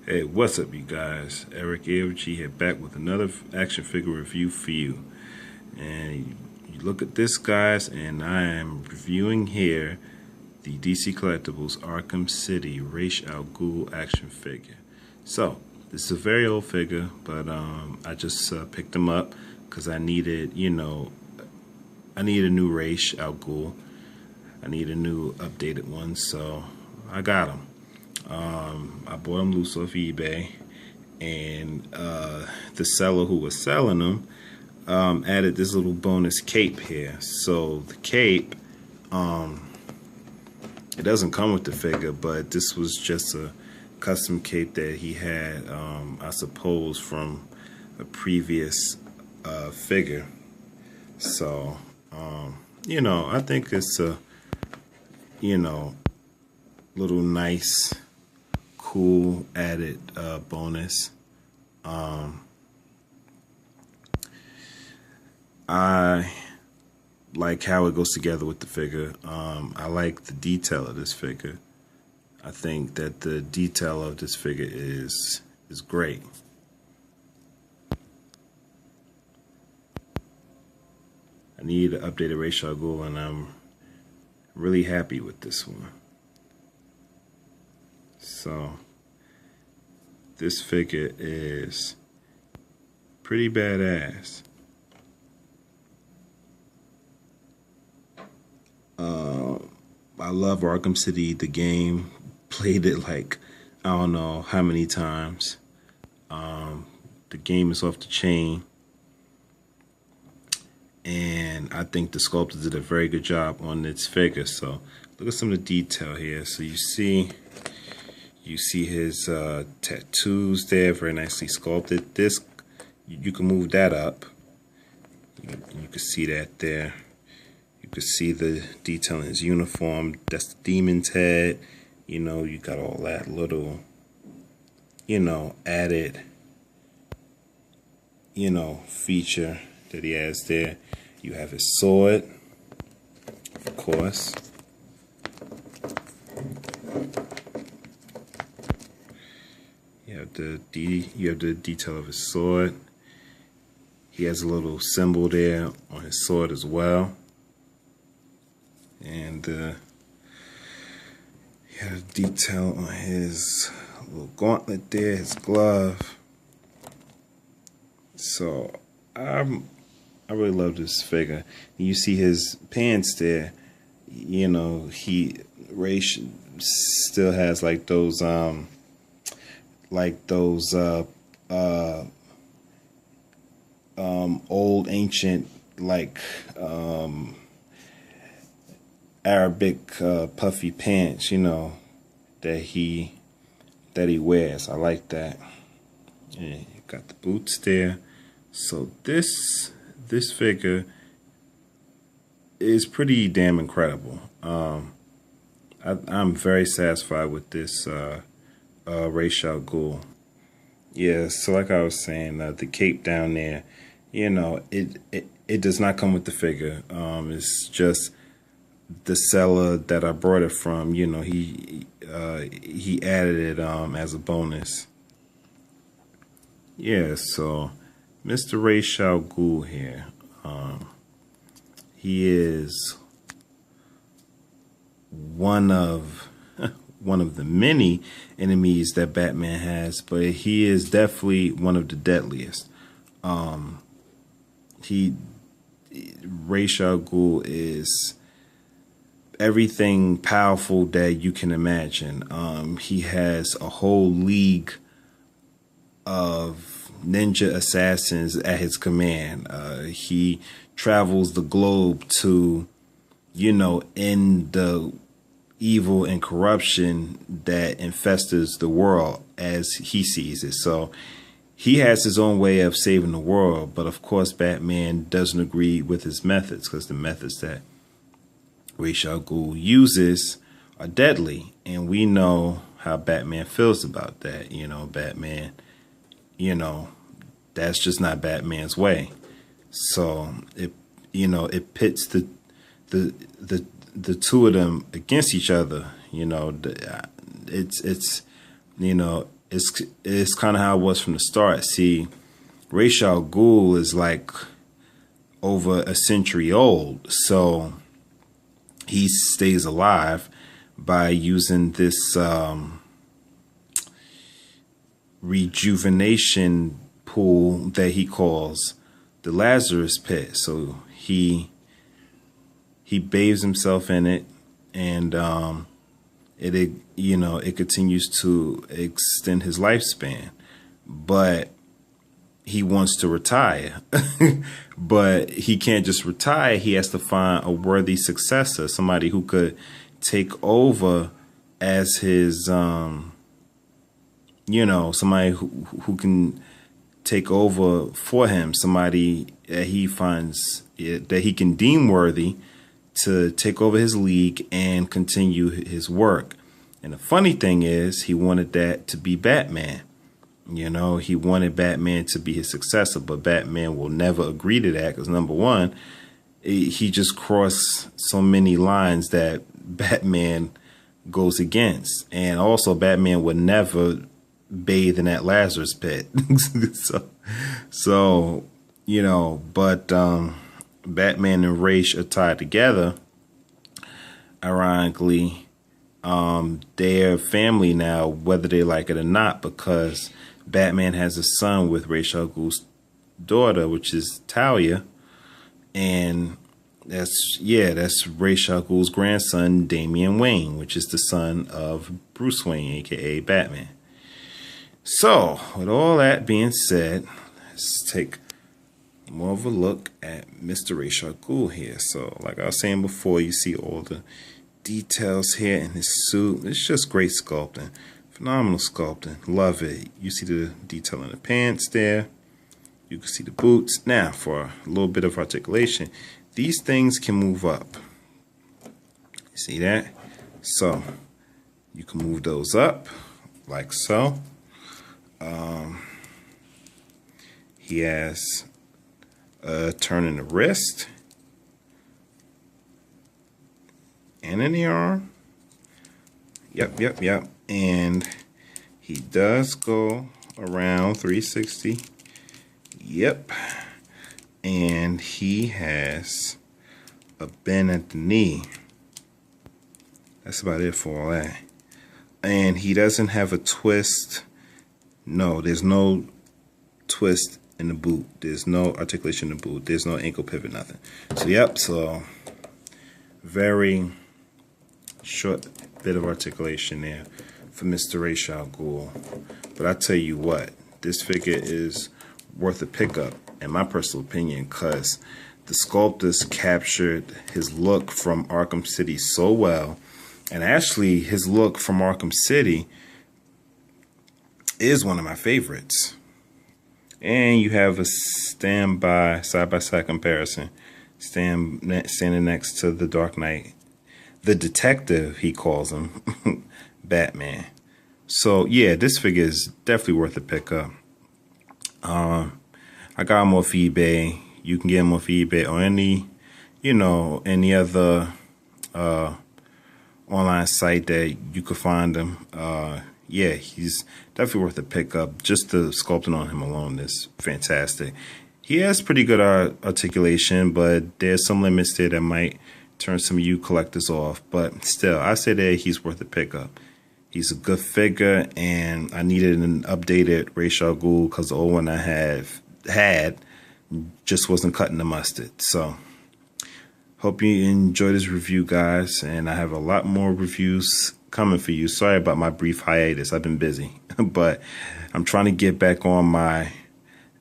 Hey, what's up, you guys? Eric AFG here, back with another action figure review for you. And you look at this, guys, and I am reviewing here the DC Collectibles Arkham City Ra's al Ghul action figure. So, this is a very old figure, but I just picked him up because I needed, I need a new Ra's al Ghul. I need a new updated one, so I got him. I bought them loose off eBay, and the seller who was selling them added this little bonus cape here. So the cape, it doesn't come with the figure, but this was just a custom cape that he had, I suppose, from a previous figure. So, I think it's a, little nice, cool added bonus. I like how it goes together with the figure. I like the detail of this figure. I think that the detail of this figure is great. I need an updated Ra's al Ghul, and I'm really happy with this one. So this figure is pretty badass. I love Arkham City, the game. Played it like, I don't know how many times. The game is off the chain. And I think the sculptor did a very good job on this figure. So look at some of the detail here. So you see his tattoos there, very nicely sculpted. This, you can move that up. You can see that there. You can see the detail in his uniform. That's the demon's head. You got all that little, added, feature that he has there. You have his sword, of course. You have the detail of his sword. He has a little symbol there on his sword as well. And you have detail on his little gauntlet there, his glove. So I really love this figure. You see his pants there. Ra's still has like those old ancient Arabic puffy pants, that he wears. I like that. Yeah, you got the boots there. So this figure is pretty damn incredible. I'm very satisfied with this Ra's al Ghul. Yeah, so like I was saying, the cape down there, it does not come with the figure. It's just the seller that I brought it from. He added it as a bonus. Yeah, so Mr. Ra's al Ghul here, he is one of the many enemies that Batman has, but he is definitely one of the deadliest. Ra's al Ghul is everything powerful that you can imagine. He has a whole league of ninja assassins at his command. He travels the globe to, end the evil and corruption that infests the world as he sees it. So he has his own way of saving the world, but of course Batman doesn't agree with his methods, because the methods that Ra's al Ghul uses are deadly, and we know how Batman feels about that. Batman, that's just not Batman's way. So it pits the two of them against each other. It's it's kind of how it was from the start. See, Ra's al Ghul is like over a century old, so he stays alive by using this rejuvenation pool that he calls the Lazarus Pit. So he bathes himself in it, and it continues to extend his lifespan. But he wants to retire, but he can't just retire. He has to find a worthy successor, somebody who could take over as his, somebody who can take over for him, somebody that he finds that he can deem worthy to take over his league and continue his work. And the funny thing is, he wanted that to be Batman. He wanted Batman to be his successor, but Batman will never agree to that because, number one, he just crossed so many lines that Batman goes against. And also, Batman would never bathe in that Lazarus pit. But Batman and Ra's are tied together. Ironically, they're family now, whether they like it or not, because Batman has a son with Ra's al Ghul's daughter, which is Talia, and that's Ra's al Ghul's grandson, Damian Wayne, which is the son of Bruce Wayne, aka Batman. So, with all that being said, let's take more of a look at Mr. Ra's al Ghul here. So, like I was saying before, you see all the details here in his suit. It's just great sculpting. Phenomenal sculpting. Love it. You see the detail in the pants there. You can see the boots. Now, for a little bit of articulation, these things can move up. See that? So, you can move those up like so. He has a turn in the wrist and in the arm. Yep. And he does go around 360. Yep. And he has a bend at the knee. That's about it for all that. And he doesn't have a twist. No, there's no twist in the boot. There's no articulation in the boot. There's no ankle pivot, nothing. So very short bit of articulation there for Mr. Ra's al Ghul. But I tell you what, this figure is worth a pickup, in my personal opinion, because the sculptors captured his look from Arkham City so well. And actually, his look from Arkham City is one of my favorites. And you have a side-by-side comparison, standing next to the Dark Knight, the detective, he calls him, Batman. So yeah, this figure is definitely worth a pickup. I got him off eBay. You can get him off eBay or any other online site that you could find him. Yeah, he's definitely worth a pickup. Just the sculpting on him alone is fantastic. He has pretty good articulation, but there's some limits there that might turn some of you collectors off. But still, I say that he's worth a pickup. He's a good figure, and I needed an updated Ra's al Ghul because the old one I had just wasn't cutting the mustard. So, hope you enjoyed this review, guys, and I have a lot more reviews coming for you. Sorry about my brief hiatus. I've been busy, but I'm trying to get back on my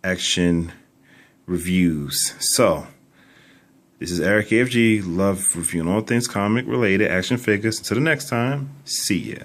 action reviews. So, this is Eric AFG. Love reviewing all things comic related, action figures. Until the next time, see ya.